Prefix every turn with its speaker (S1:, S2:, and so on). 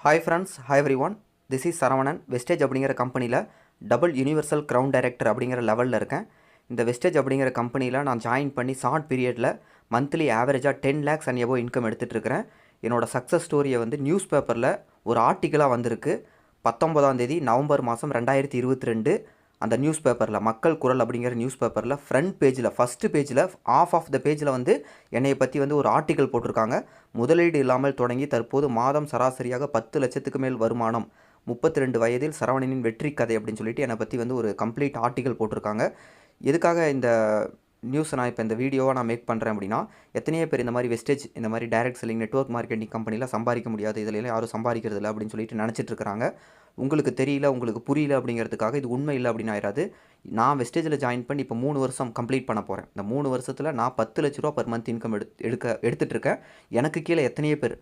S1: Hi friends, hi every one. This is Saravanan. Wastage அப்படிங்கிற கம்பெனியில் double universal crown director அப்படிங்கிற லெவலில் இருக்கேன். இந்த வெஸ்டேஜ் அப்படிங்கிற கம்பெனியில் நான் ஜாயின் பண்ணி ஷார்ட் பீரியடில் மந்த்லி ஆவரேஜாக 10 lakhs அண்ட் எபோவ் இன்கம் எடுத்துகிட்டு இருக்கிறேன். என்னோடய சக்ஸஸ் ஸ்டோரியை வந்து நியூஸ் பேப்பரில் ஒரு ஆர்டிக்கலாக வந்திருக்கு. 19ஆம் தேதி நவம்பர் மாதம் 2022 அந்த நியூஸ் பேப்பரில், மக்கள் குரல் அப்படிங்கிற நியூஸ் பேப்பரில் ஃப்ரண்ட் பேஜில், ஃபஸ்ட்டு பேஜில், ஆஃப் த பேஜில் வந்து என்னையை பற்றி வந்து ஒரு ஆர்டிக்கல் போட்டிருக்காங்க. முதலீடு இல்லாமல் தொடங்கி தற்போது மாதம் சராசரியாக 10 லட்சத்துக்கு மேல் வருமானம், 32 வயதில் சரவணனின் வெற்றி கதை அப்படின்னு சொல்லிட்டு என்னை பற்றி வந்து ஒரு கம்ப்ளீட் ஆர்டிக்கல் போட்டிருக்காங்க. எதுக்காக இந்த நியூஸை நான் இப்போ இந்த வீடியோவை நான் மேக் பண்ணுறேன் அப்படின்னா, எத்தனையோ பேர் இந்த மாதிரி வெஸ்டேஜ், இந்த மாதிரி டைரக்ட் செல்லிங், நெட்வொர்க் மார்க்கெட்டிங் கம்பெனியில் சம்பாதிக்க முடியாது, இதில் யாரும் சம்பாதிக்கிறது இல்லை அப்படின்னு சொல்லிட்டு நினச்சிட்டு இருக்கிறாங்க. உங்களுக்கு தெரியல, உங்களுக்கு புரியல அப்படிங்கிறதுக்காக இது உண்மை இல்லை அப்படின்னு ஆயிடாது. நான் வெஸ்டேஜில் ஜாயின் பண்ணி இப்போ 3 வருஷம் கம்ப்ளீட் பண்ண போகிறேன். இந்த 3 வருஷத்தில் நான் 10 லட்ச ரூபா பர் மந்த் இன்கம் எடுத்துகிட்டு இருக்கேன். எனக்கு கீழே எத்தனையோ பேர்